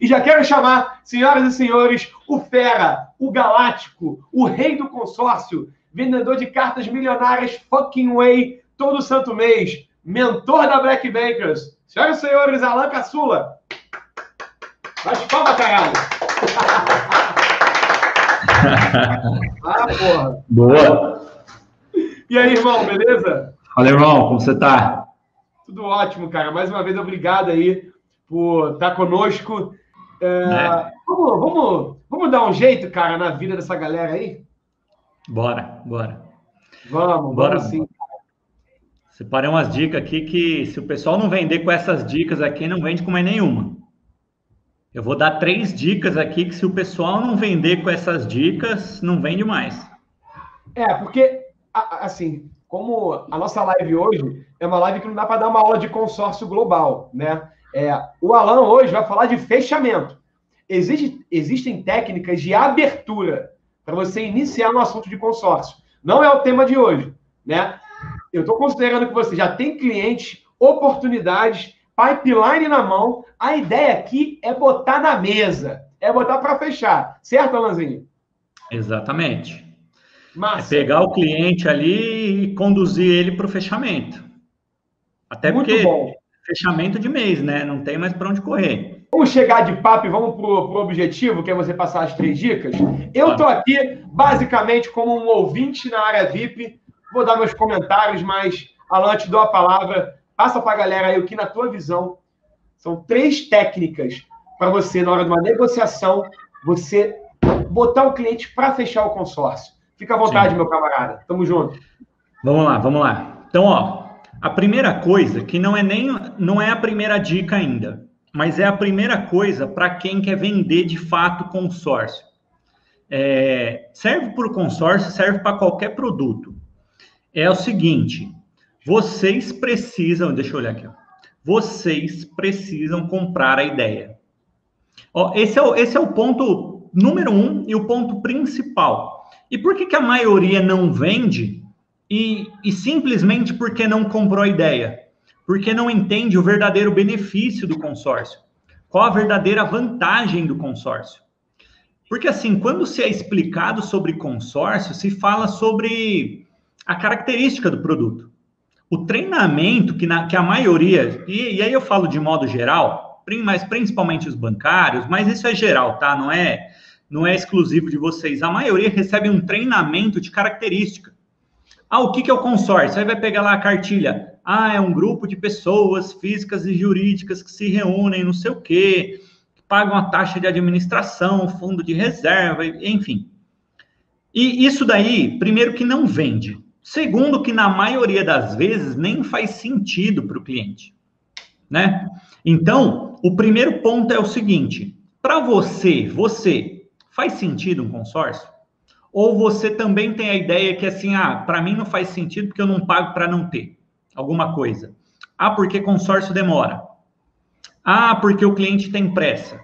E já quero chamar, senhoras e senhores, o fera, o galáctico, o rei do consórcio, vendedor de cartas milionárias fucking way todo santo mês, mentor da Black Bankers. Senhoras e senhores, Alan Caçula. Bate palma, caralho. Ah, porra. Boa. E aí, irmão, beleza? Fala, irmão, como você tá? Tudo ótimo, cara. Mais uma vez, obrigado aí por estar conosco. Vamos dar um jeito, cara, na vida dessa galera aí? Bora. Vamos sim. Separei umas dicas aqui que se o pessoal não vender com essas dicas aqui, não vende com mais nenhuma. Eu vou dar 3 dicas aqui que se o pessoal não vender com essas dicas, não vende mais. Porque, assim, como a nossa live hoje é uma live que não dá para dar uma aula de consórcio global, né? O Alan hoje vai falar de fechamento. Existem técnicas de abertura para você iniciar no assunto de consórcio. Não é o tema de hoje, né? Eu estou considerando que você já tem clientes, oportunidades, pipeline na mão. A ideia aqui é botar na mesa, é botar para fechar. Certo, Alanzinho? Exatamente. Massa. É pegar o cliente ali e conduzir ele para o fechamento. Até muito porque bom. Fechamento de mês, né? Não tem mais para onde correr. Vamos chegar de papo e vamos pro objetivo, que é você passar as 3 dicas. Eu tô aqui, basicamente, como um ouvinte na área VIP. Vou dar meus comentários, mas, Alan, te dou a palavra. Passa para a galera aí o que, na tua visão, são 3 técnicas para você, na hora de uma negociação, você botar o cliente para fechar o consórcio. Fica à vontade, meu camarada. Tamo junto. Vamos lá. Então, ó, a primeira coisa, que não é a primeira dica ainda, mas é a primeira coisa para quem quer vender de fato consórcio. Serve para o consórcio, serve para qualquer produto. É o seguinte, vocês precisam, deixa eu olhar aqui, ó, vocês precisam comprar a ideia. Ó, esse é o ponto número 1 e o ponto principal. E por que a maioria não vende? E simplesmente porque não comprou a ideia. Porque não entende o verdadeiro benefício do consórcio. Qual a verdadeira vantagem do consórcio? Porque assim, quando se é explicado sobre consórcio, se fala sobre a característica do produto. O treinamento que a maioria, e aí eu falo de modo geral, mas principalmente os bancários, mas isso é geral, tá? Não é exclusivo de vocês. A maioria recebe um treinamento de característica. O que é o consórcio? Aí vai pegar lá a cartilha. É um grupo de pessoas físicas e jurídicas que se reúnem, não sei o quê, que pagam a taxa de administração, fundo de reserva, enfim. E isso daí, primeiro, que não vende. Segundo, que na maioria das vezes nem faz sentido para o cliente, né? Então, o primeiro ponto é o seguinte: para você, faz sentido um consórcio? Ou você também tem a ideia que assim, para mim não faz sentido porque eu não pago para não ter alguma coisa. Porque consórcio demora. Porque o cliente tem pressa.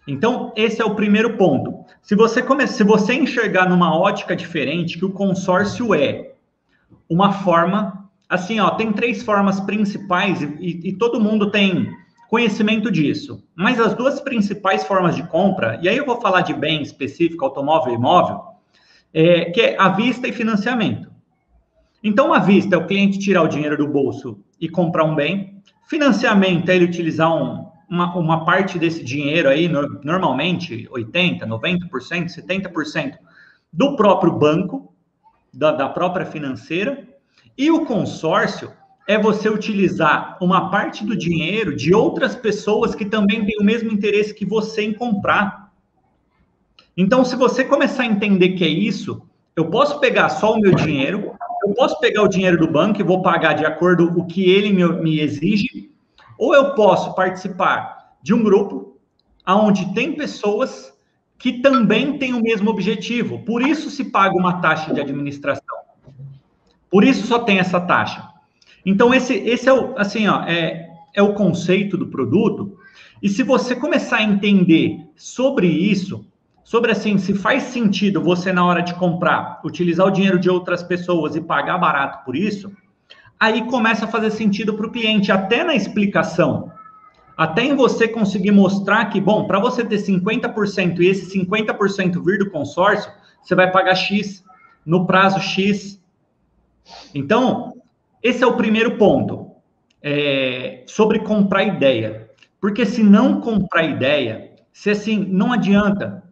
Então, esse é o primeiro ponto. Se você enxergar numa ótica diferente, que o consórcio é uma forma, assim, tem 3 formas principais e todo mundo tem conhecimento disso. Mas as 2 principais formas de compra, e aí eu vou falar de bem específico, automóvel e imóvel, que é à vista e financiamento. Então, à vista é o cliente tirar o dinheiro do bolso e comprar um bem. Financiamento é ele utilizar uma parte desse dinheiro aí, normalmente 80%, 90%, 70% do próprio banco, da própria financeira. E o consórcio é você utilizar uma parte do dinheiro de outras pessoas que também têm o mesmo interesse que você em comprar. Então, se você começar a entender que é isso, eu posso pegar só o meu dinheiro, eu posso pegar o dinheiro do banco e vou pagar de acordo com o que ele me exige, ou eu posso participar de um grupo onde tem pessoas que também têm o mesmo objetivo. Por isso se paga uma taxa de administração. Por isso só tem essa taxa. Então, esse é o, assim, é o conceito do produto. E se você começar a entender sobre isso, sobre assim, se faz sentido você, na hora de comprar, utilizar o dinheiro de outras pessoas e pagar barato por isso, aí começa a fazer sentido para o cliente, até na explicação. Até em você conseguir mostrar que, bom, para você ter 50% e esse 50% vir do consórcio, você vai pagar X no prazo X. Então, esse é o primeiro ponto, sobre comprar ideia. Porque se não comprar ideia, se assim, não adianta.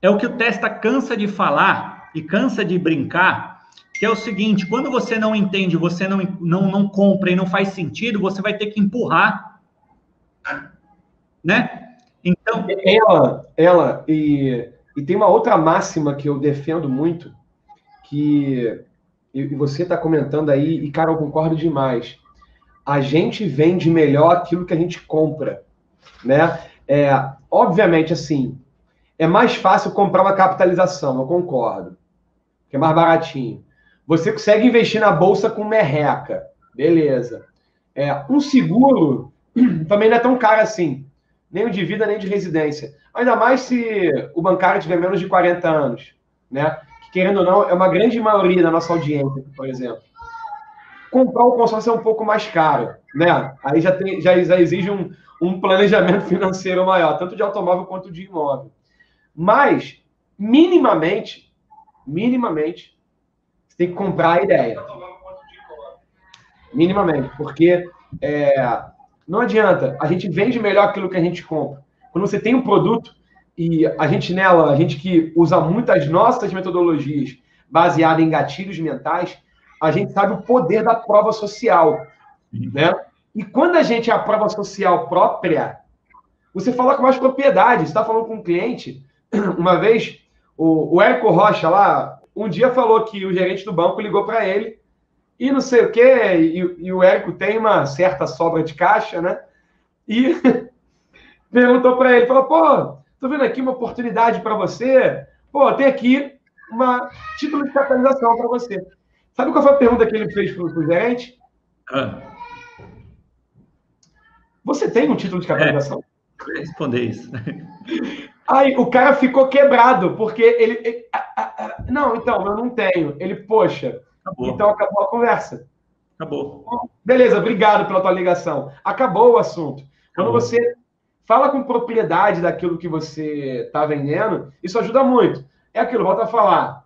É o que o Testa cansa de falar e cansa de brincar, que é o seguinte, quando você não entende, você não compra e não faz sentido, você vai ter que empurrar, né? Então... E tem uma outra máxima que eu defendo muito, que e você está comentando aí, e, cara, eu concordo demais. A gente vende melhor aquilo que a gente compra, né? Obviamente, assim, é mais fácil comprar uma capitalização, eu concordo, que é mais baratinho. Você consegue investir na bolsa com merreca, beleza. Um seguro também não é tão caro assim, nem o de vida, nem de residência. Ainda mais se o bancário tiver menos de 40 anos, né? Querendo ou não, é uma grande maioria da nossa audiência, por exemplo. Comprar o consórcio é um pouco mais caro, né? Aí já exige um planejamento financeiro maior, tanto de automóvel quanto de imóvel. Mas, minimamente, você tem que comprar a ideia. Minimamente, porque não adianta, a gente vende melhor aquilo que a gente compra. Quando você tem um produto, e a gente que usa muitas nossas metodologias baseadas em gatilhos mentais, a gente sabe o poder da prova social, né? E quando a gente é a prova social própria, você fala com mais propriedade. Você está falando com um cliente, uma vez, o Érico Rocha lá, um dia falou que o gerente do banco ligou para ele e não sei o quê, e o Érico tem uma certa sobra de caixa, né? E perguntou para ele, falou, pô, tô vendo aqui uma oportunidade para você, pô, tem aqui título de capitalização para você. Sabe qual foi a pergunta que ele fez para o gerente? Você tem um título de capitalização? Eu ia responder isso. Aí o cara ficou quebrado, porque ele não, então, eu não tenho. Ele, poxa, acabou. Então acabou a conversa. Acabou. Beleza, obrigado pela tua ligação. Acabou o assunto. Quando você fala com propriedade daquilo que você está vendendo, isso ajuda muito. É aquilo, volta a falar.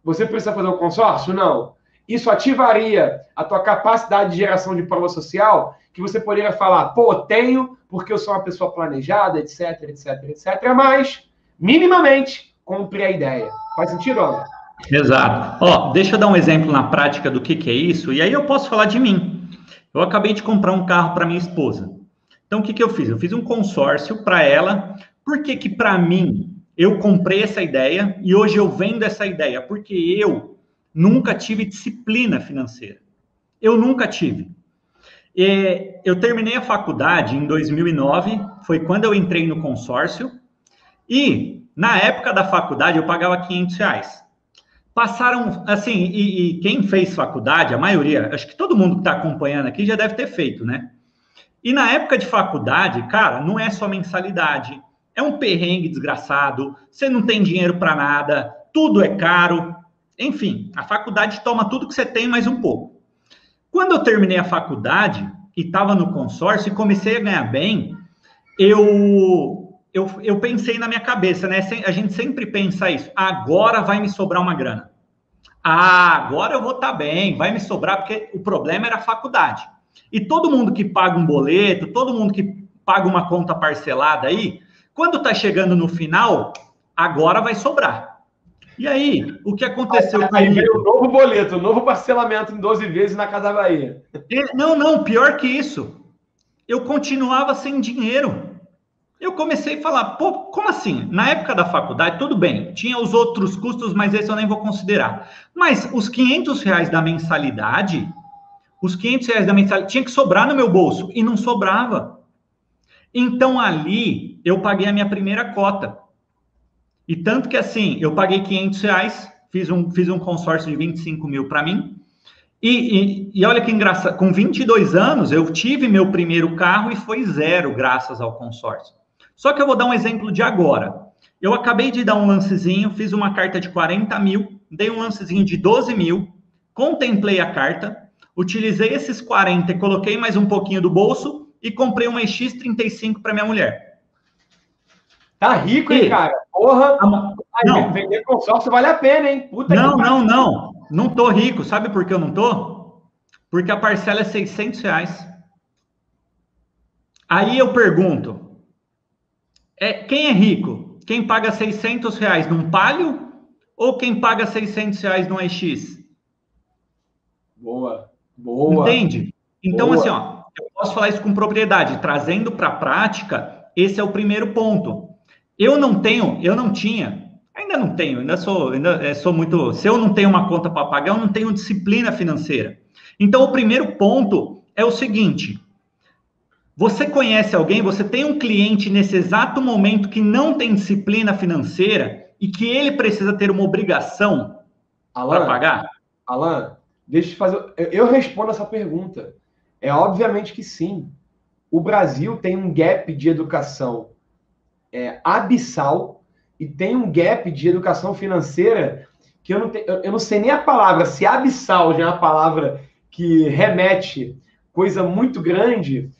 Você precisa fazer um consórcio? Não. Isso ativaria a tua capacidade de geração de prova social, que você poderia falar, pô, tenho, porque eu sou uma pessoa planejada, etc, etc, etc. Mas, minimamente, compre a ideia. Faz sentido, Ana? Exato. Deixa eu dar um exemplo na prática do que é isso, e aí eu posso falar de mim. Eu acabei de comprar um carro para minha esposa. Então, o que eu fiz? Eu fiz um consórcio para ela. Por que para mim eu comprei essa ideia e hoje eu vendo essa ideia? Porque eu nunca tive disciplina financeira. Eu nunca tive. Eu terminei a faculdade em 2009, foi quando eu entrei no consórcio, e na época da faculdade eu pagava R$500. Passaram, assim, e quem fez faculdade, a maioria, acho que todo mundo que está acompanhando aqui já deve ter feito, né? E na época de faculdade, cara, não é só mensalidade, é um perrengue desgraçado, você não tem dinheiro para nada, tudo é caro, enfim, a faculdade toma tudo que você tem mais um pouco. Quando eu terminei a faculdade e estava no consórcio e comecei a ganhar bem, eu pensei na minha cabeça, né? A gente sempre pensa isso, agora vai me sobrar uma grana. Agora eu vou estar bem, vai me sobrar, porque o problema era a faculdade. E todo mundo que paga um boleto, todo mundo que paga uma conta parcelada aí, quando está chegando no final, agora vai sobrar. E aí, o que aconteceu comigo? Aí veio um novo boleto, um novo parcelamento em 12 vezes na Casa Bahia. Não, pior que isso. Eu continuava sem dinheiro. Eu comecei a falar, pô, como assim? Na época da faculdade, tudo bem, tinha os outros custos, mas esse eu nem vou considerar. Mas os R$500 da mensalidade, tinha que sobrar no meu bolso, e não sobrava. Então, ali, eu paguei a minha primeira cota. E tanto que, assim, eu paguei R$500, fiz um consórcio de 25 mil para mim, e olha que engraçado, com 22 anos, eu tive meu primeiro carro e foi 0, graças ao consórcio. Só que eu vou dar um exemplo de agora. Eu acabei de dar um lancezinho, fiz uma carta de 40 mil, dei um lancezinho de 12 mil, contemplei a carta, utilizei esses 40 e coloquei mais um pouquinho do bolso, e comprei uma X35 para minha mulher. Tá rico, hein, cara? Porra! Não. Vender consórcio vale a pena, hein? Puta Não, que pariu. não tô rico. Sabe por que eu não tô? Porque a parcela é R$600. Aí eu pergunto, quem é rico? Quem paga R$600 num Palio ou quem paga R$600 num EX? Boa. Entende? Então, Boa. assim, ó, eu posso falar isso com propriedade. Trazendo para a prática, esse é o primeiro ponto. Eu não tinha, ainda não tenho, ainda sou muito. Se eu não tenho uma conta para pagar, eu não tenho disciplina financeira. Então, o primeiro ponto é o seguinte: você conhece alguém, você tem um cliente nesse exato momento que não tem disciplina financeira e que ele precisa ter uma obrigação para pagar? Alan, deixa eu te fazer. Eu respondo essa pergunta. É obviamente que sim. O Brasil tem um gap de educação abissal e tem um gap de educação financeira que eu não sei nem a palavra. Se abissal já é uma palavra que remete coisa muito grande,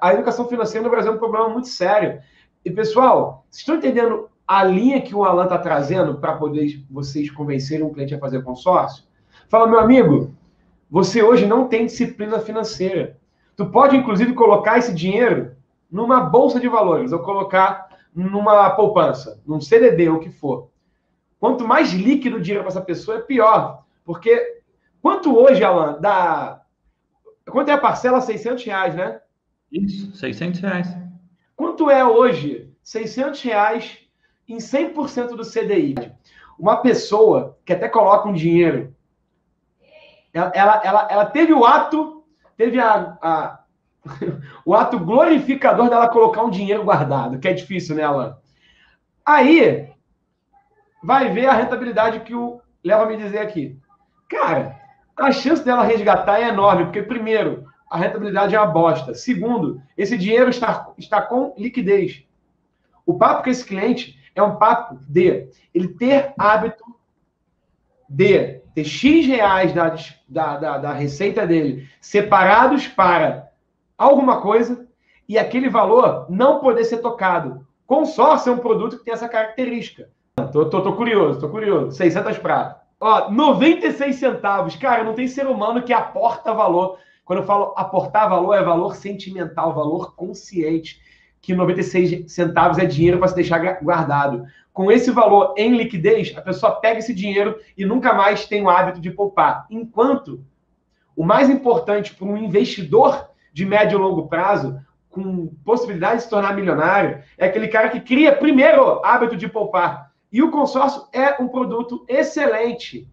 a educação financeira no Brasil é um problema muito sério. E, pessoal, vocês estão entendendo a linha que o Alan está trazendo para poder vocês convencerem um cliente a fazer consórcio? Fala, meu amigo, você hoje não tem disciplina financeira. Tu pode, inclusive, colocar esse dinheiro numa bolsa de valores, ou colocar numa poupança, num CDB, ou o que for. Quanto mais líquido o dinheiro para essa pessoa, é pior. Porque quanto hoje, Alan, dá... Quanto é a parcela? R$600, né? Isso, R$600. Quanto é hoje R$600 em 100% do CDI? Uma pessoa que até coloca um dinheiro, ela teve o ato, o ato glorificador dela colocar um dinheiro guardado, que é difícil, né, Alan? Aí, vai ver a rentabilidade que o Léo vai me dizer aqui. Cara, a chance dela resgatar é enorme, porque, primeiro, a rentabilidade é uma bosta. Segundo, esse dinheiro está com liquidez. O papo com esse cliente é um papo de ele ter hábito de ter X reais da receita dele separados para alguma coisa e aquele valor não poder ser tocado. Consórcio é um produto que tem essa característica. Tô curioso. 600 pratas. Ó, 96 centavos. Cara, não tem ser humano que aporta valor. Quando eu falo aportar valor, é valor sentimental, valor consciente. Que 96 centavos é dinheiro para se deixar guardado. Com esse valor em liquidez, a pessoa pega esse dinheiro e nunca mais tem o hábito de poupar. Enquanto o mais importante para um investidor de médio e longo prazo, com possibilidade de se tornar milionário, é aquele cara que cria primeiro hábito de poupar. E o consórcio é um produto excelente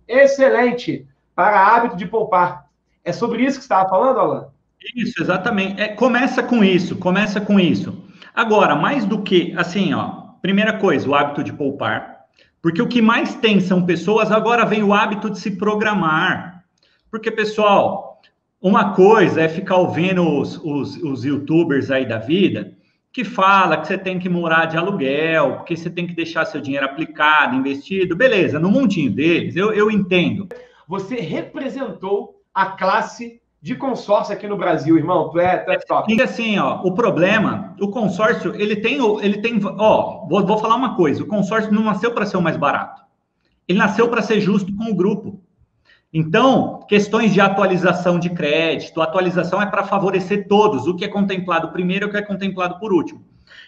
para hábito de poupar. É sobre isso que você estava falando, Alan? Isso, exatamente. Começa com isso. Agora, mais do que, assim, ó, primeira coisa, o hábito de poupar. Porque o que mais tem são pessoas, agora vem o hábito de se programar. Porque, pessoal, uma coisa é ficar ouvindo os youtubers aí da vida, que fala que você tem que morar de aluguel, porque você tem que deixar seu dinheiro aplicado, investido. Beleza, no mundinho deles, eu entendo. Você representou a classe de consórcio aqui no Brasil, irmão. Tu é top. E assim, ó, o problema, o consórcio, ele tem, vou falar uma coisa, o consórcio não nasceu para ser o mais barato. Ele nasceu para ser justo com o grupo. Então, questões de atualização de crédito, atualização é para favorecer todos, o que é contemplado primeiro e o que é contemplado por último.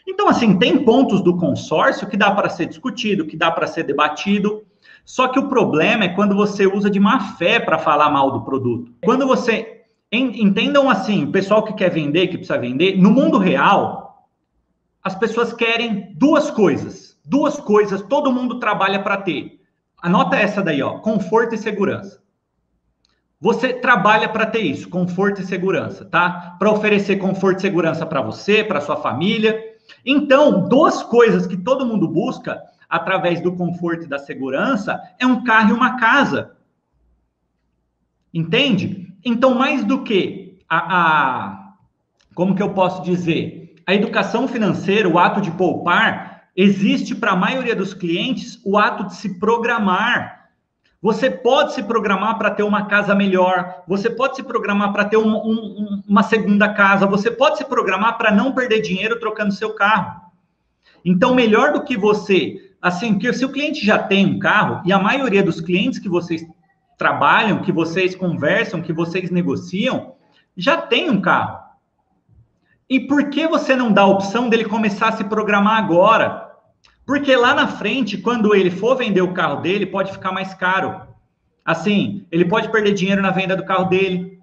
Então, assim, tem pontos do consórcio que dá para ser discutido, que dá para ser debatido, só que o problema é quando você usa de má fé para falar mal do produto. Quando você... Entendam assim, o pessoal que quer vender, que precisa vender, no mundo real, as pessoas querem duas coisas, todo mundo trabalha para ter. Anota essa daí, ó, conforto e segurança. Você trabalha para ter isso, conforto e segurança, tá? Para oferecer conforto e segurança para você, para sua família. Então, duas coisas que todo mundo busca através do conforto e da segurança é um carro e uma casa. Entende? Então, mais do que como que eu posso dizer? A educação financeira, o ato de poupar, existe para a maioria dos clientes o ato de se programar. Você pode se programar para ter uma casa melhor, você pode se programar para ter uma segunda casa, você pode se programar para não perder dinheiro trocando seu carro. Então, melhor do que você, assim, porque se o cliente já tem um carro, e a maioria dos clientes que vocês trabalham, que vocês conversam, que vocês negociam, já tem um carro. E por que você não dá a opção dele começar a se programar agora? Porque lá na frente, quando ele for vender o carro dele, pode ficar mais caro. Assim, ele pode perder dinheiro na venda do carro dele,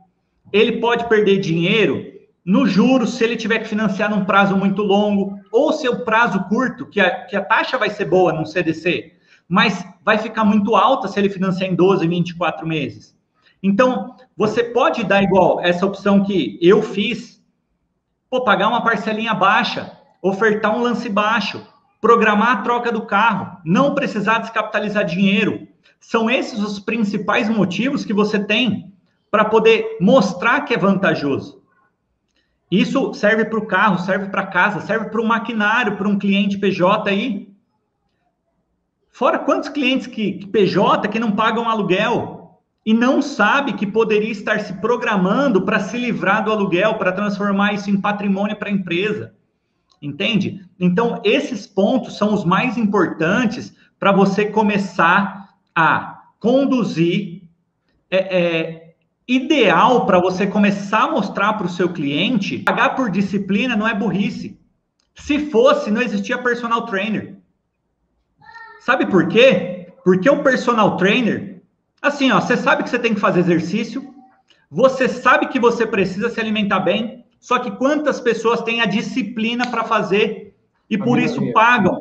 ele pode perder dinheiro no juros, se ele tiver que financiar num prazo muito longo, ou se o prazo curto, que a taxa vai ser boa num CDC, mas vai ficar muito alta se ele financiar em 12, 24 meses. Então, você pode dar igual essa opção que eu fiz, pagar uma parcelinha baixa, ofertar um lance baixo, programar a troca do carro, não precisar descapitalizar dinheiro. São esses os principais motivos que você tem para poder mostrar que é vantajoso. Isso serve para o carro, serve para casa, serve para o maquinário, para um cliente PJ aí. Fora quantos clientes que PJ que não pagam aluguel e não sabe que poderia estar se programando para se livrar do aluguel, para transformar isso em patrimônio para a empresa. Entende? Então, esses pontos são os mais importantes para você começar a conduzir, ideal para você começar a mostrar para o seu cliente. Pagar por disciplina não é burrice. Se fosse, não existia personal trainer. Sabe por quê? Porque o personal trainer, assim, ó, você sabe que você tem que fazer exercício, você sabe que você precisa se alimentar bem, só que quantas pessoas têm a disciplina para fazer e por isso pagam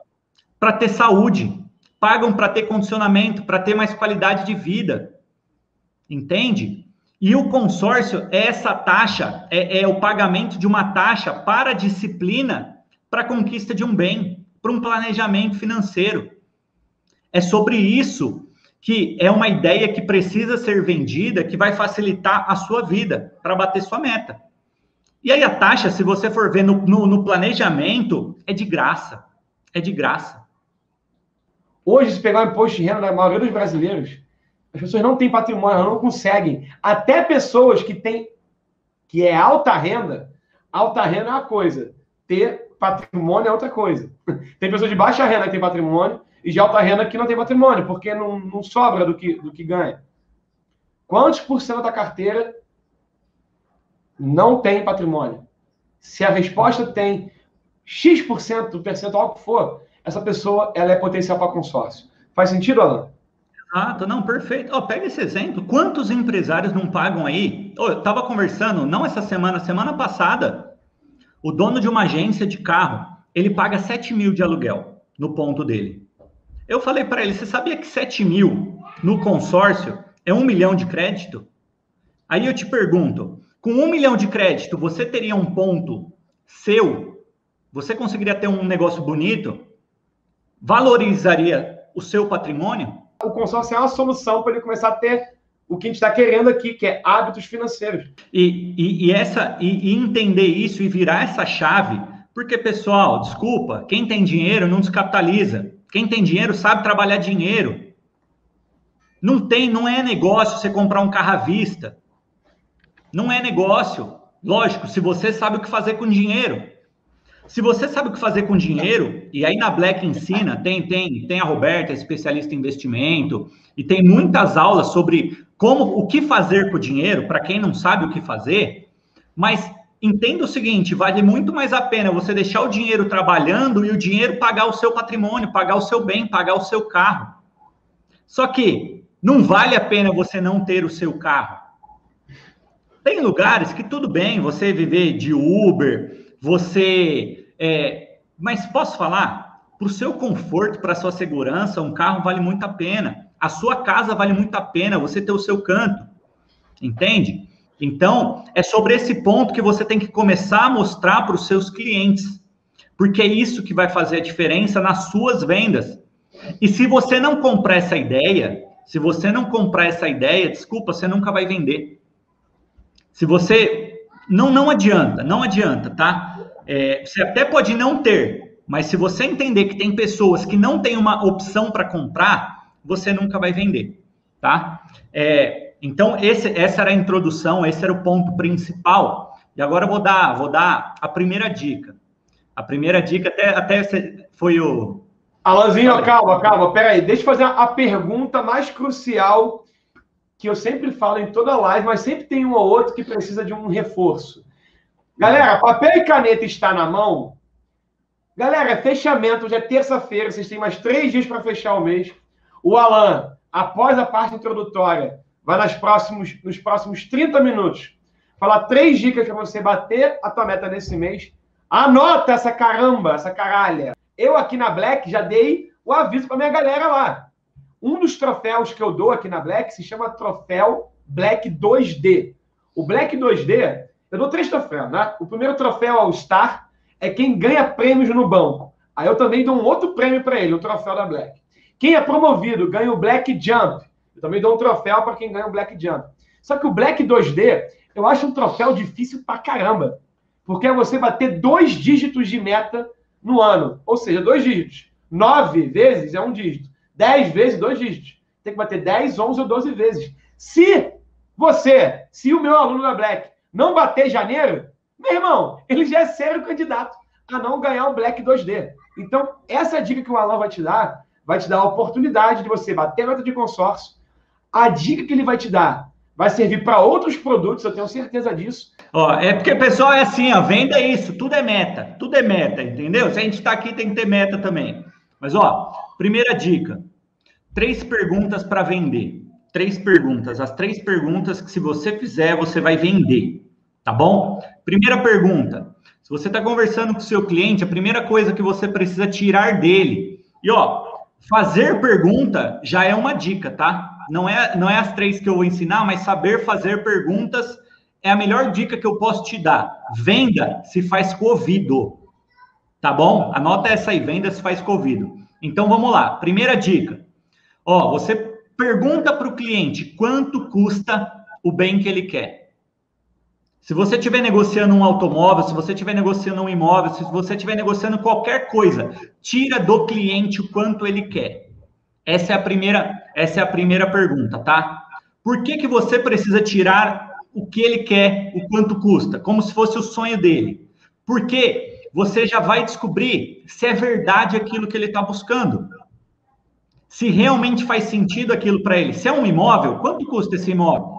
para ter saúde, pagam para ter condicionamento, para ter mais qualidade de vida. Entende? E o consórcio é essa taxa, é o pagamento de uma taxa para a disciplina, para a conquista de um bem, para um planejamento financeiro. É sobre isso que é uma ideia que precisa ser vendida, que vai facilitar a sua vida, para bater sua meta. E aí a taxa, se você for ver no planejamento, é de graça. É de graça. Hoje, se pegar o imposto de renda da maioria dos brasileiros, as pessoas não têm patrimônio, elas não conseguem. Até pessoas que é alta renda é uma coisa. Ter patrimônio é outra coisa. Tem pessoas de baixa renda que têm patrimônio e de alta renda que não tem patrimônio, porque não sobra do que ganha. Quantos por cento da carteira não tem patrimônio? Se a resposta tem X% do percentual que for, essa pessoa ela é potencial para consórcio. Faz sentido, Alan? Exato, não, perfeito. Pega esse exemplo. Quantos empresários não pagam aí? Eu estava conversando, não essa semana, semana passada, o dono de uma agência de carro, ele paga 7 mil de aluguel no ponto dele. Eu falei para ele, você sabia que 7 mil no consórcio é 1 milhão de crédito? Aí eu te pergunto, com 1 milhão de crédito, você teria um ponto seu? Você conseguiria ter um negócio bonito? Valorizaria o seu patrimônio? O consórcio é uma solução para ele começar a ter o que a gente está querendo aqui, que é hábitos financeiros. E entender isso e virar essa chave, porque, pessoal, desculpa, quem tem dinheiro não descapitaliza. Quem tem dinheiro sabe trabalhar dinheiro. Não é negócio você comprar um carro à vista. Não é negócio. Lógico, se você sabe o que fazer com dinheiro. Se você sabe o que fazer com dinheiro, e aí na Black ensina, tem a Roberta, especialista em investimento, e tem muitas aulas sobre o que fazer com o dinheiro, para quem não sabe o que fazer, mas entenda o seguinte, vale muito mais a pena você deixar o dinheiro trabalhando e o dinheiro pagar o seu patrimônio, pagar o seu bem, pagar o seu carro. Só que não vale a pena você não ter o seu carro. Tem lugares que tudo bem, você viver de Uber, mas posso falar? Para o seu conforto, para a sua segurança, um carro vale muito a pena. A sua casa vale muito a pena, você ter o seu canto. Entende? Então, é sobre esse ponto que você tem que começar a mostrar para os seus clientes. Porque é isso que vai fazer a diferença nas suas vendas. E se você não comprar essa ideia, desculpa, você nunca vai vender. Se você... Não adianta, tá? Você até pode não ter, mas se você entender que tem pessoas que não têm uma opção para comprar, você nunca vai vender, tá? Então, essa era a introdução, esse era o ponto principal. E agora eu vou dar a primeira dica. A primeira dica até foi o... Alanzinho, calma, peraí. Deixa eu fazer a pergunta mais crucial que eu sempre falo em toda live, mas sempre tem um ou outro que precisa de um reforço. Galera, papel e caneta está na mão? Galera, é fechamento, hoje é terça-feira, vocês têm mais 3 dias para fechar o mês. O Alan, após a parte introdutória, vai nos próximos 30 minutos falar 3 dicas para você bater a tua meta nesse mês. Anota essa caralha. Eu aqui na Black já dei o aviso para minha galera lá. Um dos troféus que eu dou aqui na Black se chama Troféu Black 2D. O Black 2D, eu dou 3 troféus, né? O primeiro troféu All Star é quem ganha prêmios no banco. Aí eu também dou um outro prêmio para ele, o troféu da Black. Quem é promovido ganha o Black Jump. Eu também dou um troféu para quem ganha o Black Jump. Só que o Black 2D, eu acho um troféu difícil pra caramba. Porque é você bater 2 dígitos de meta no ano. Ou seja, 2 dígitos. 9 vezes é 1 dígito. 10 vezes, 2 dígitos. Tem que bater 10, 11 ou 12 vezes. Se o meu aluno da Black não bater janeiro, meu irmão, ele já é sério candidato a não ganhar um Black 2D. Então, essa dica que o Alan vai te dar a oportunidade de você bater a meta de consórcio. A dica que ele vai te dar vai servir para outros produtos, eu tenho certeza disso. Porque o pessoal é assim, venda isso, tudo é meta, entendeu? Se a gente está aqui, tem que ter meta também. Mas, primeira dica, 3 perguntas para vender. 3 perguntas, as 3 perguntas que se você fizer, você vai vender, tá bom? Primeira pergunta, se você está conversando com o seu cliente, a primeira coisa que você precisa tirar dele, fazer pergunta já é uma dica, tá? Não é as 3 que eu vou ensinar, mas saber fazer perguntas é a melhor dica que eu posso te dar. Venda se faz com o ouvido, tá bom? Anota essa aí, venda se faz com o ouvido. Então, vamos lá. Primeira dica. Você pergunta para o cliente quanto custa o bem que ele quer. Se você estiver negociando um automóvel, se você estiver negociando um imóvel, se você estiver negociando qualquer coisa, tira do cliente o quanto ele quer. Essa é a primeira pergunta, tá? Por que você precisa tirar o que ele quer, o quanto custa? Como se fosse o sonho dele. Porque você já vai descobrir se é verdade aquilo que ele está buscando. Se realmente faz sentido aquilo para ele. Se é um imóvel, quanto custa esse imóvel?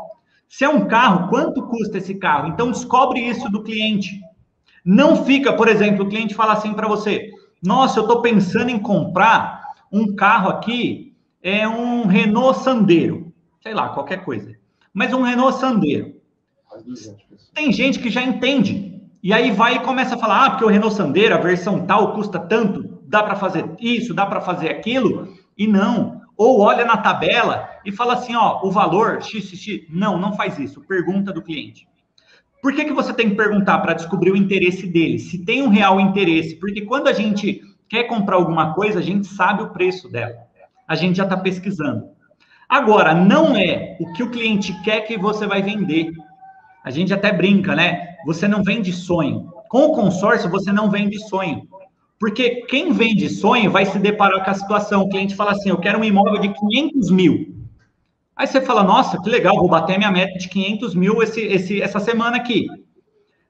Se é um carro, quanto custa esse carro? Então, descobre isso do cliente. Não fica, por exemplo, o cliente fala assim para você, nossa, eu estou pensando em comprar um carro aqui, é um Renault Sandero, sei lá, qualquer coisa. Mas um Renault Sandero. Tem gente que já entende. E aí vai e começa a falar, porque o Renault Sandero, a versão tal, custa tanto, dá para fazer isso, dá para fazer aquilo, e não. Ou olha na tabela e fala assim, o valor, xxx. Não faz isso. Pergunta do cliente. Por que você tem que perguntar? Para descobrir o interesse dele. Se tem um real interesse. Porque quando a gente quer comprar alguma coisa, a gente sabe o preço dela. A gente já está pesquisando. Agora, não é o que o cliente quer que você vai vender. A gente até brinca, né? Você não vende sonho. Com o consórcio, você não vende sonho. Porque quem vende sonho vai se deparar com a situação. O cliente fala assim, eu quero um imóvel de 500 mil. Aí você fala, nossa, que legal, vou bater minha meta de 500 mil essa semana aqui.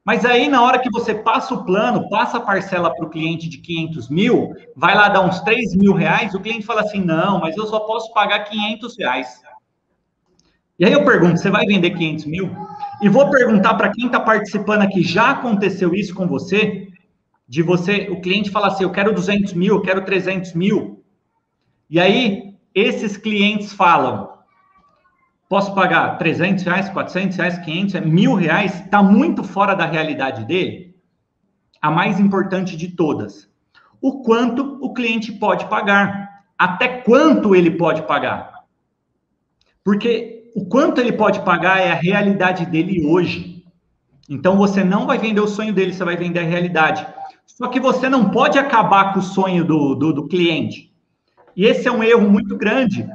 Mas aí, na hora que você passa o plano, passa a parcela para o cliente de 500 mil, vai lá dar uns 3 mil reais, o cliente fala assim, não, mas eu só posso pagar 500 reais. E aí eu pergunto, você vai vender 500 mil? E vou perguntar para quem está participando aqui, já aconteceu isso com você? O cliente fala assim, eu quero 200 mil, eu quero 300 mil. E aí, esses clientes falam, posso pagar 300 reais, 400 reais, 500, R$1.000, está muito fora da realidade dele? A mais importante de todas, o quanto o cliente pode pagar, até quanto ele pode pagar. Porque o quanto ele pode pagar é a realidade dele hoje. Então, você não vai vender o sonho dele, você vai vender a realidade. Só que você não pode acabar com o sonho do cliente. E esse é um erro muito grande.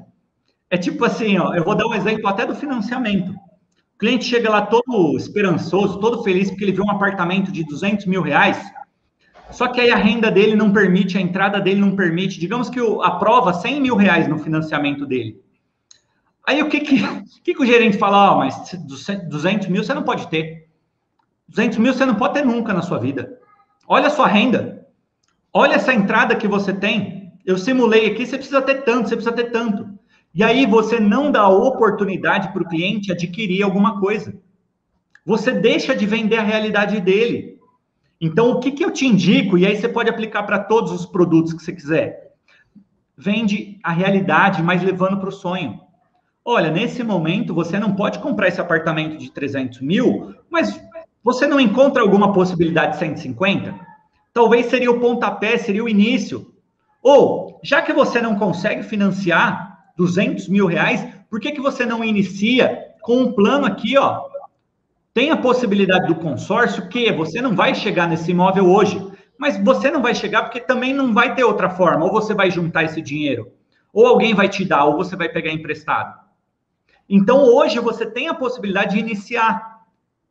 É tipo assim, eu vou dar um exemplo até do financiamento. O cliente chega lá todo esperançoso, todo feliz, porque ele vê um apartamento de 200 mil reais, só que aí a renda dele não permite, a entrada dele não permite, digamos que aprova 100 mil reais no financiamento dele. Aí o que o gerente fala? Mas 200 mil você não pode ter. 200 mil você não pode ter nunca na sua vida. Olha a sua renda. Olha essa entrada que você tem. Eu simulei aqui, você precisa ter tanto, você precisa ter tanto. E aí você não dá oportunidade para o cliente adquirir alguma coisa. Você deixa de vender a realidade dele. Então, o que eu te indico, e aí você pode aplicar para todos os produtos que você quiser. Vende a realidade, mas levando para o sonho. Olha, nesse momento, você não pode comprar esse apartamento de 300 mil, mas você não encontra alguma possibilidade de 150? Talvez seria o pontapé, seria o início. Ou, já que você não consegue financiar 200 mil reais, por que você não inicia com um plano aqui, ó? Tem a possibilidade do consórcio, que você não vai chegar nesse imóvel hoje, mas você não vai chegar porque também não vai ter outra forma. Ou você vai juntar esse dinheiro, ou alguém vai te dar, ou você vai pegar emprestado. Então, hoje, você tem a possibilidade de iniciar.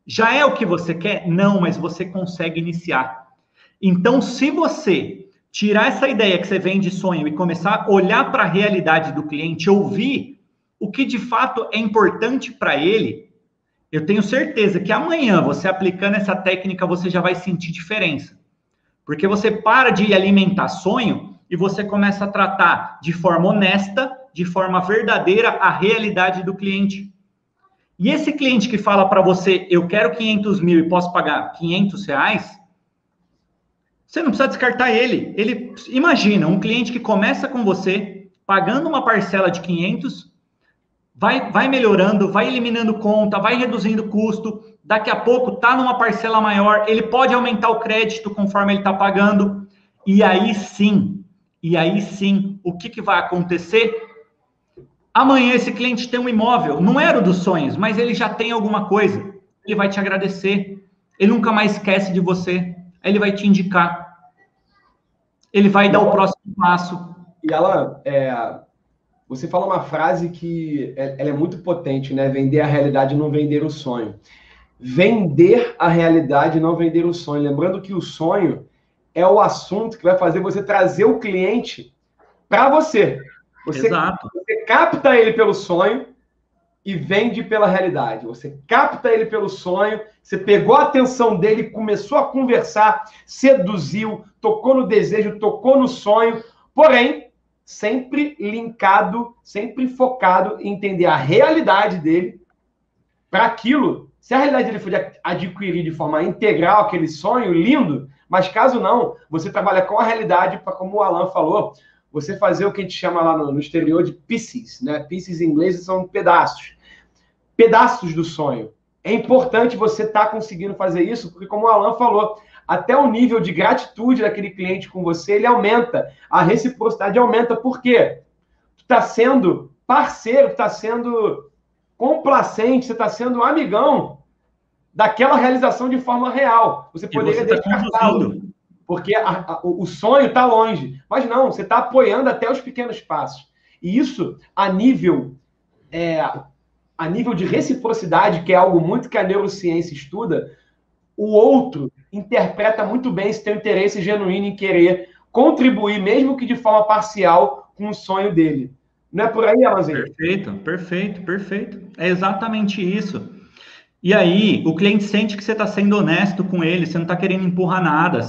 Já é o que você quer? Não, mas você consegue iniciar. Então, se você tirar essa ideia que você vem de sonho e começar a olhar para a realidade do cliente, ouvir o que de fato é importante para ele, eu tenho certeza que amanhã, você aplicando essa técnica, você já vai sentir diferença. Porque você para de alimentar sonho e você começa a tratar de forma honesta, de forma verdadeira, a realidade do cliente. E esse cliente que fala para você, eu quero 500 mil e posso pagar 500 reais, você não precisa descartar ele. Imagina, um cliente que começa com você, pagando uma parcela de 500, vai melhorando, vai eliminando conta, vai reduzindo custo, daqui a pouco está numa parcela maior, ele pode aumentar o crédito conforme ele está pagando, e aí sim, o que vai acontecer? Amanhã esse cliente tem um imóvel, não era o dos sonhos, mas ele já tem alguma coisa, ele vai te agradecer, ele nunca mais esquece de você, aí ele vai te indicar, ele vai dar o próximo passo. E ela, você fala uma frase que ela é muito potente, né? Vender a realidade, não vender o sonho. Vender a realidade, não vender o sonho. Lembrando que o sonho é o assunto que vai fazer você trazer o cliente para você. Exato. Você capta ele pelo sonho e vende pela realidade. Você capta ele pelo sonho, você pegou a atenção dele, começou a conversar, seduziu, tocou no desejo, tocou no sonho, porém, sempre linkado, sempre focado em entender a realidade dele para aquilo. Se a realidade dele for de adquirir de forma integral aquele sonho, lindo, mas caso não, você trabalha com a realidade para, como o Alan falou, você fazer o que a gente chama lá no exterior de pieces, né? Pieces em inglês são pedaços. Pedaços do sonho. É importante você estar conseguindo fazer isso, porque como o Alan falou, até o nível de gratitude daquele cliente com você, ele aumenta. A reciprocidade aumenta. Por quê? Tu está sendo parceiro, tu está sendo complacente, você está sendo amigão daquela realização de forma real. Você poderia descartá-lo, porque o sonho está longe. Mas não, você está apoiando até os pequenos passos. E isso, a nível de reciprocidade, que é algo muito que a neurociência estuda, o outro interpreta muito bem esse teu interesse genuíno em querer contribuir, mesmo que de forma parcial, com o sonho dele. Não é por aí, Alanzinho? Perfeito. É exatamente isso. E aí, o cliente sente que você está sendo honesto com ele, você não está querendo empurrar nada.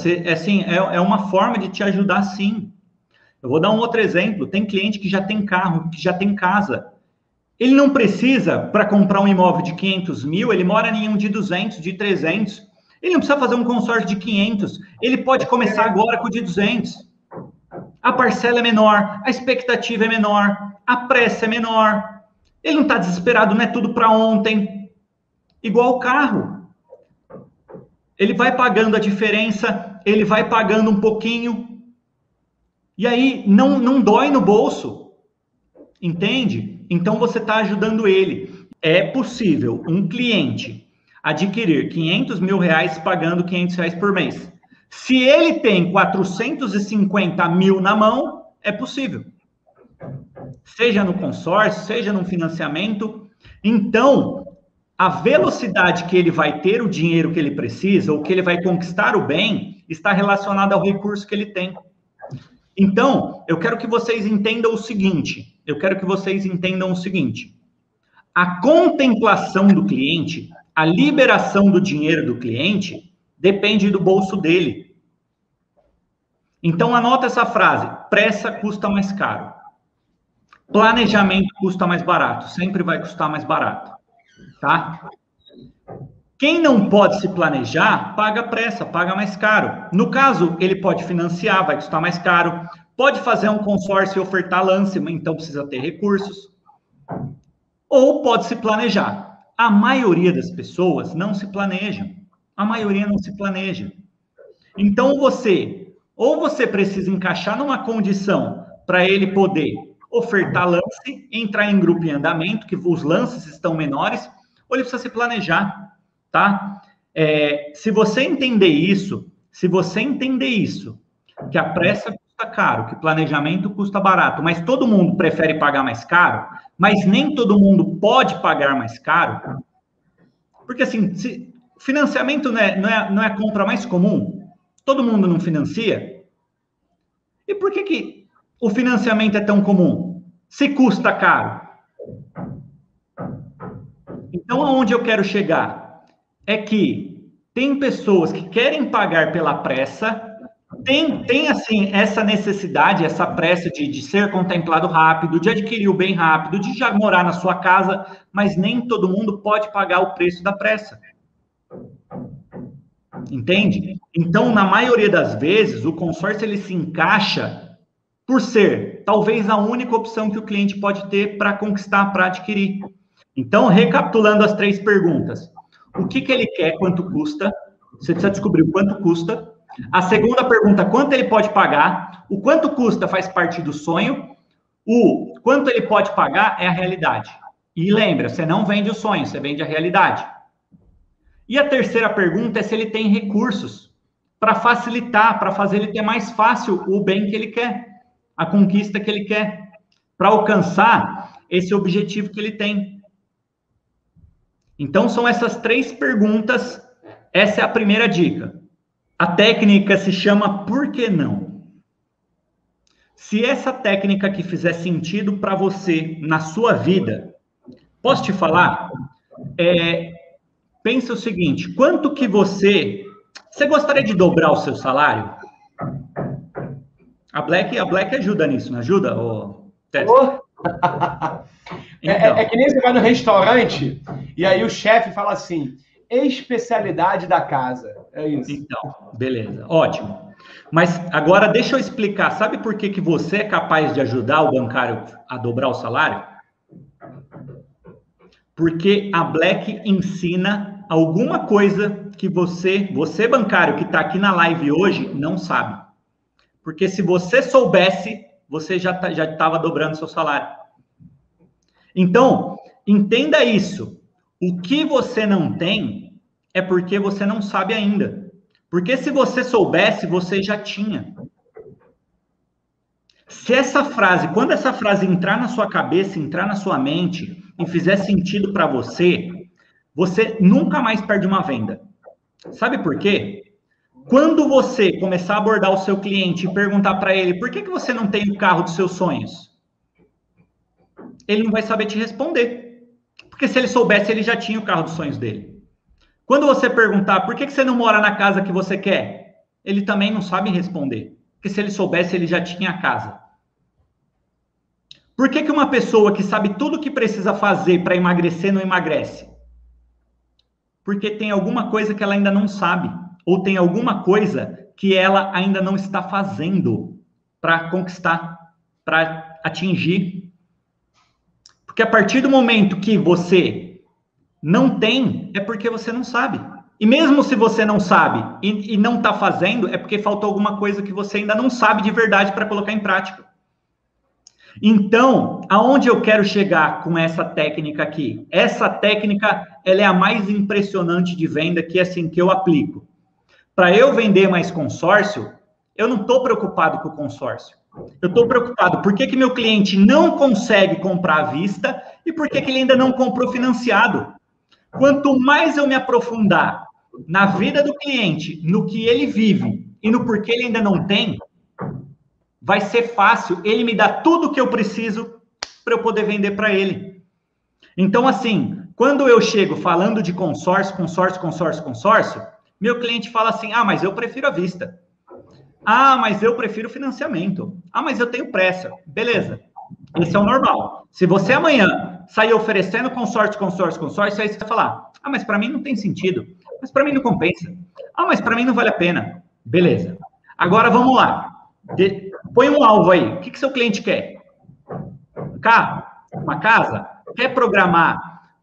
É uma forma de te ajudar, sim. Eu vou dar um outro exemplo. Tem cliente que já tem carro, que já tem casa. Ele não precisa, para comprar um imóvel de 500 mil, ele mora em um de 200, de 300. Ele não precisa fazer um consórcio de 500. Ele pode começar agora com o de 200. A parcela é menor, a expectativa é menor, a pressa é menor. Ele não está desesperado, não é tudo para ontem. Igual o carro. Ele vai pagando a diferença, ele vai pagando um pouquinho. E aí não dói no bolso. Entende? Então você está ajudando ele. É possível um cliente adquirir 500 mil reais pagando 500 reais por mês. Se ele tem 450 mil na mão, é possível. Seja no consórcio, seja no financiamento. Então, a velocidade que ele vai ter o dinheiro que ele precisa, ou que ele vai conquistar o bem, está relacionada ao recurso que ele tem. Então, eu quero que vocês entendam o seguinte. A contemplação do cliente, a liberação do dinheiro do cliente, depende do bolso dele. Então, anota essa frase: pressa custa mais caro. Planejamento custa mais barato. Sempre vai custar mais barato. Tá? Quem não pode se planejar, paga pressa, paga mais caro. No caso, ele pode financiar, vai custar mais caro. Pode fazer um consórcio e ofertar lance, então precisa ter recursos. Ou pode se planejar. A maioria das pessoas não se planejam. A maioria não se planeja. Então, ou você precisa encaixar numa condição para ele poder ofertar lance, entrar em grupo em andamento, que os lances estão menores, ou ele precisa se planejar, tá? Se você entender isso, que a pressa custa caro, que planejamento custa barato, mas todo mundo prefere pagar mais caro, mas nem todo mundo pode pagar mais caro, porque assim, financiamento não é a compra mais comum, todo mundo não financia, e por que o financiamento é tão comum? Se custa caro. Então, aonde eu quero chegar é que tem pessoas que querem pagar pela pressa, tem assim, essa necessidade, essa pressa de ser contemplado rápido, de adquirir o bem rápido, de já morar na sua casa, mas nem todo mundo pode pagar o preço da pressa. Entende? Então, na maioria das vezes, o consórcio ele se encaixa por ser, talvez, a única opção que o cliente pode ter para conquistar, para adquirir. Então, recapitulando as 3 perguntas. O que ele quer, quanto custa? Você precisa descobrir o quanto custa. A segunda pergunta, quanto ele pode pagar? O quanto custa faz parte do sonho. O quanto ele pode pagar é a realidade. E lembra, você não vende o sonho, você vende a realidade. E a terceira pergunta é se ele tem recursos para facilitar, para fazer ele ter mais fácil o bem que ele quer, a conquista que ele quer, para alcançar esse objetivo que ele tem. Então, são essas 3 perguntas. Essa é a primeira dica. A técnica se chama Por que não? Se essa técnica aqui fizer sentido para você na sua vida, posso te falar? Pensa o seguinte, quanto que você gostaria de dobrar o seu salário? A Black ajuda nisso, não ajuda? Então. É que nem você vai no restaurante e aí o chefe fala assim, especialidade da casa. É isso. Então, beleza, ótimo. Mas agora deixa eu explicar, sabe por que você é capaz de ajudar o bancário a dobrar o salário? Porque a Black ensina alguma coisa que você bancário que está aqui na live hoje, não sabe. Porque se você soubesse, você já estava dobrando seu salário. Então, entenda isso. O que você não tem é porque você não sabe ainda. Porque se você soubesse, você já tinha. Quando essa frase entrar na sua cabeça, entrar na sua mente e fizer sentido para você, você nunca mais perde uma venda. Sabe por quê? Quando você começar a abordar o seu cliente e perguntar para ele por que você não tem o carro dos seus sonhos, ele não vai saber te responder. Porque se ele soubesse, ele já tinha o carro dos sonhos dele. Quando você perguntar por que você não mora na casa que você quer, ele também não sabe responder. Porque se ele soubesse, ele já tinha a casa. Por que uma pessoa que sabe tudo o que precisa fazer para emagrecer não emagrece? Porque tem alguma coisa que ela ainda não sabe. Ou tem alguma coisa que ela ainda não está fazendo para conquistar, para atingir. Porque a partir do momento que você não tem, é porque você não sabe. E mesmo se você não sabe e não está fazendo, é porque faltou alguma coisa que você ainda não sabe de verdade para colocar em prática. Então, aonde eu quero chegar com essa técnica aqui? Essa técnica, ela é a mais impressionante de venda que eu aplico. Para eu vender mais consórcio, eu não estou preocupado com o consórcio. Eu estou preocupado por que meu cliente não consegue comprar à vista e por que ele ainda não comprou financiado. Quanto mais eu me aprofundar na vida do cliente, no que ele vive e no porquê ele ainda não tem, vai ser fácil ele me dar tudo o que eu preciso para eu poder vender para ele. Então, assim, quando eu chego falando de consórcio, meu cliente fala assim, ah, mas eu prefiro a vista. Ah, mas eu prefiro financiamento. Ah, mas eu tenho pressa. Beleza. Esse é o normal. Se você amanhã sair oferecendo consórcio, aí você vai falar, ah, mas para mim não tem sentido. Mas para mim não compensa. Ah, mas para mim não vale a pena. Beleza. Agora vamos lá. Põe um alvo aí. O que seu cliente quer? Um carro? Uma casa? Quer programar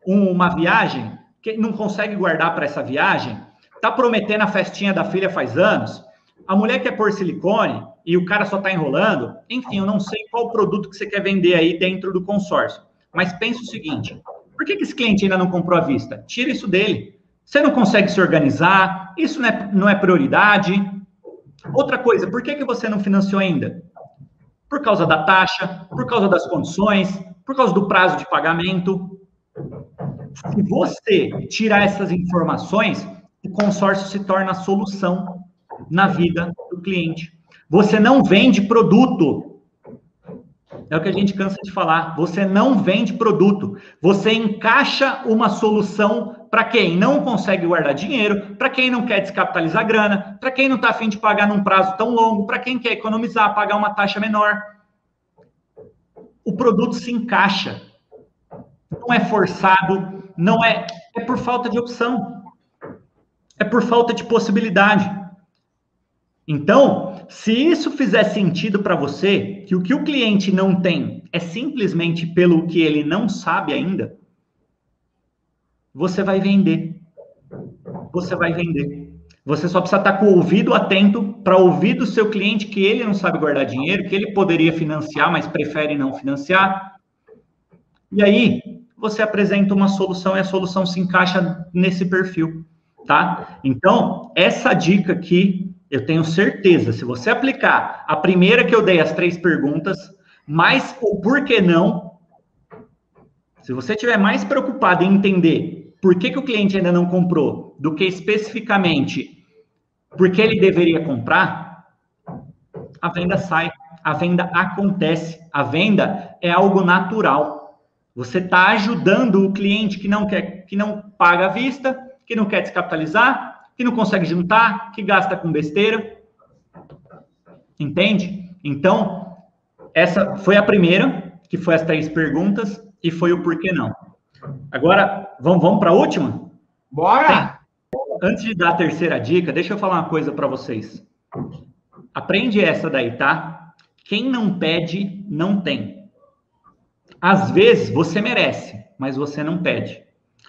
uma viagem? Que não consegue guardar para essa viagem? Tá prometendo a festinha da filha faz anos? A mulher quer pôr silicone e o cara só está enrolando? Enfim, eu não sei qual produto que você quer vender aí dentro do consórcio. Mas pensa o seguinte, por que esse cliente ainda não comprou à vista? Tira isso dele. Você não consegue se organizar, isso não é prioridade. Outra coisa, por que você não financiou ainda? Por causa da taxa, por causa das condições, por causa do prazo de pagamento. Se você tirar essas informações, o consórcio se torna a solução na vida do cliente. Você não vende produto. É o que a gente cansa de falar. Você não vende produto. Você encaixa uma solução para quem não consegue guardar dinheiro, para quem não quer descapitalizar grana, para quem não está a fim de pagar num prazo tão longo, para quem quer economizar, pagar uma taxa menor. O produto se encaixa. Não é forçado, não é por falta de opção. É por falta de possibilidade. Então, se isso fizer sentido para você, que o cliente não tem é simplesmente pelo que ele não sabe ainda, você vai vender. Você vai vender. Você só precisa estar com o ouvido atento para ouvir do seu cliente que ele não sabe guardar dinheiro, que ele poderia financiar, mas prefere não financiar. E aí, você apresenta uma solução e a solução se encaixa nesse perfil, tá? Então, essa dica aqui, eu tenho certeza, se você aplicar a primeira que eu dei, as 3 perguntas, mais o porquê não, se você estiver mais preocupado em entender por que o cliente ainda não comprou, do que especificamente por que ele deveria comprar, a venda sai, a venda acontece, a venda é algo natural. Você está ajudando o cliente que não paga à vista, que não quer descapitalizar, que não consegue juntar, que gasta com besteira. Entende? Então, essa foi a primeira, que foi as 3 perguntas, e foi o porquê não. Agora, vamos para a última? Bora! Antes de dar a terceira dica, deixa eu falar uma coisa para vocês. Aprende essa daí, tá? Quem não pede, não tem. Às vezes, você merece, mas você não pede.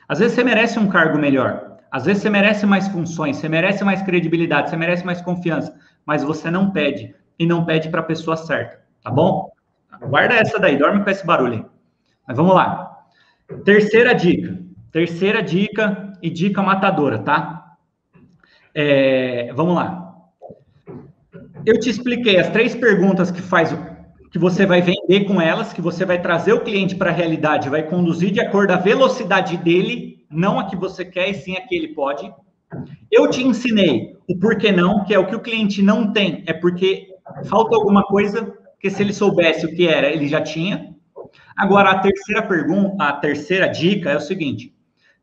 Às vezes, você merece um cargo melhor. Às vezes você merece mais funções, você merece mais credibilidade, você merece mais confiança, mas você não pede, e não pede para a pessoa certa, tá bom? Guarda essa daí, dorme com esse barulho aí. Mas vamos lá. Terceira dica e dica matadora, tá? Vamos lá. Eu te expliquei as 3 perguntas que você vai vender com elas, que você vai trazer o cliente para a realidade, vai conduzir de acordo com a velocidade dele, não a que você quer, e sim a que ele pode. Eu te ensinei o porquê não, que é o que o cliente não tem, é porque falta alguma coisa, porque se ele soubesse o que era, ele já tinha. Agora, a terceira dica é o seguinte,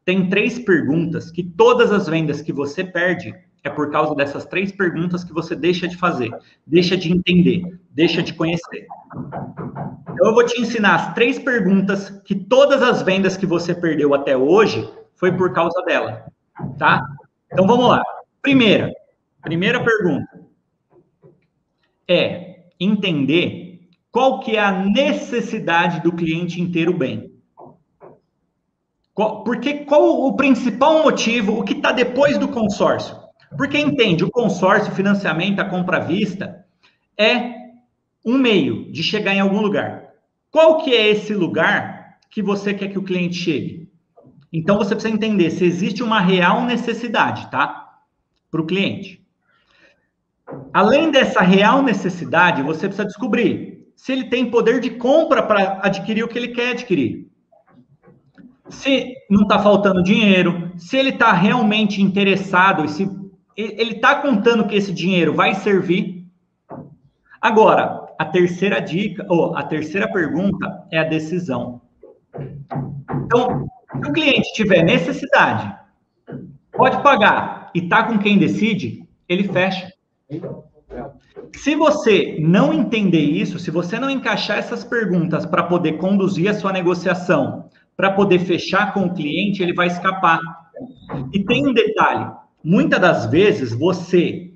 tem 3 perguntas que todas as vendas que você perde é por causa dessas 3 perguntas que você deixa de fazer, deixa de entender, deixa de conhecer. Então, eu vou te ensinar as 3 perguntas que todas as vendas que você perdeu até hoje foi por causa dela, tá? Então, vamos lá. Primeira pergunta é entender qual que é a necessidade do cliente em ter o bem. Qual o principal motivo, o que está depois do consórcio? Porque entende, o consórcio, o financiamento, a compra à vista, é um meio de chegar em algum lugar. Qual que é esse lugar que você quer que o cliente chegue? Então, você precisa entender se existe uma real necessidade, tá? Para o cliente. Além dessa real necessidade, você precisa descobrir se ele tem poder de compra para adquirir o que ele quer adquirir. Se não está faltando dinheiro, se ele está realmente interessado, e se ele está contando que esse dinheiro vai servir. Agora, a terceira dica, ou a terceira pergunta é a decisão. Então, se o cliente tiver necessidade, pode pagar e está com quem decide, ele fecha. Se você não entender isso, se você não encaixar essas perguntas para poder conduzir a sua negociação, para poder fechar com o cliente, ele vai escapar. E tem um detalhe, muitas das vezes você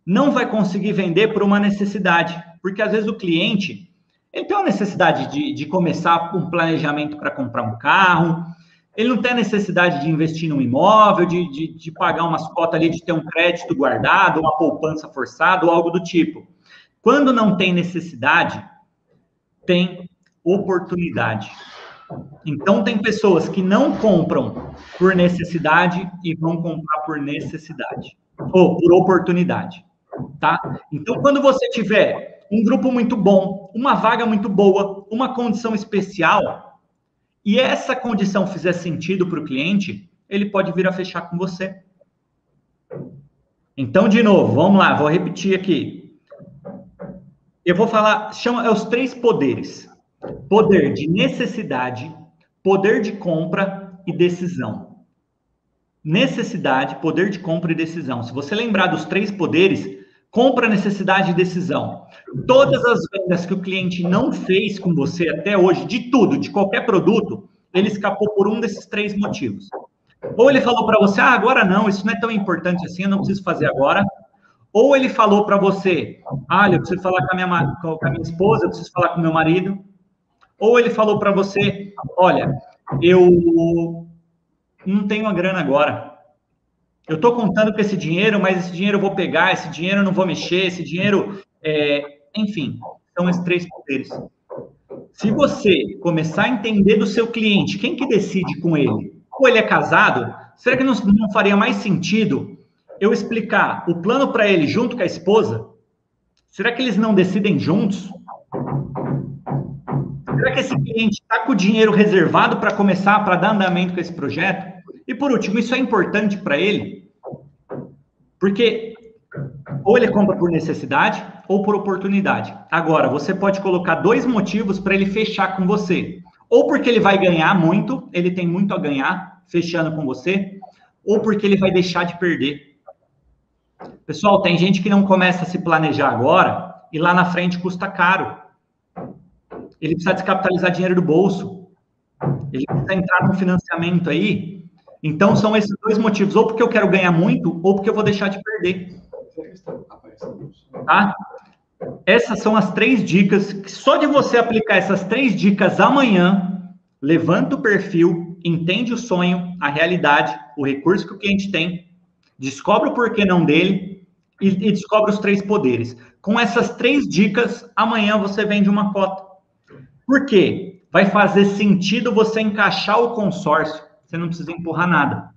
não vai conseguir vender por uma necessidade, porque às vezes o cliente, ele tem uma necessidade de começar um planejamento para comprar um carro, ele não tem a necessidade de investir num imóvel, de pagar umas cotas ali, de ter um crédito guardado, uma poupança forçada ou algo do tipo. Quando não tem necessidade, tem oportunidade. Então, tem pessoas que não compram por necessidade e vão comprar por necessidade, ou por oportunidade, tá? Então, quando você tiver um grupo muito bom, uma vaga muito boa, uma condição especial, e essa condição fizer sentido para o cliente, ele pode vir a fechar com você. Então, de novo, vamos lá, vou repetir aqui. Eu vou falar, chama os 3 poderes. Poder de necessidade, poder de compra e decisão. Necessidade, poder de compra e decisão. Se você lembrar dos 3 poderes, compra, necessidade e decisão. Todas as vendas que o cliente não fez com você até hoje, de tudo, de qualquer produto, ele escapou por um desses 3 motivos. Ou ele falou para você, agora não, isso não é tão importante assim, eu não preciso fazer agora. Ou ele falou para você, eu preciso falar com a minha esposa, eu preciso falar com o meu marido. Ou ele falou para você, olha, eu não tenho a grana agora. Eu estou contando com esse dinheiro, mas esse dinheiro eu vou pegar, esse dinheiro eu não vou mexer, esse dinheiro... Enfim, são esses 3 poderes. Se você começar a entender do seu cliente, quem que decide com ele? Ou ele é casado, será que não faria mais sentido eu explicar o plano para ele junto com a esposa? Será que eles não decidem juntos? Será que esse cliente está com o dinheiro reservado para começar, para dar andamento com esse projeto? E por último, isso é importante para ele? Porque ou ele compra por necessidade ou por oportunidade. Agora, você pode colocar 2 motivos para ele fechar com você. Ou porque ele vai ganhar muito, ele tem muito a ganhar fechando com você, ou porque ele vai deixar de perder. Pessoal, tem gente que não começa a se planejar agora e lá na frente custa caro. Ele precisa descapitalizar dinheiro do bolso. Ele precisa entrar no financiamento aí. Então, são esses 2 motivos. Ou porque eu quero ganhar muito, ou porque eu vou deixar de perder. Tá? Essas são as 3 dicas. Que só de você aplicar essas 3 dicas amanhã, levanta o perfil, entende o sonho, a realidade, o recurso que o cliente tem, descobre o porquê não dele e descobre os 3 poderes. Com essas 3 dicas, amanhã você vende uma cota. Por quê? Vai fazer sentido você encaixar o consórcio. Você não precisa empurrar nada.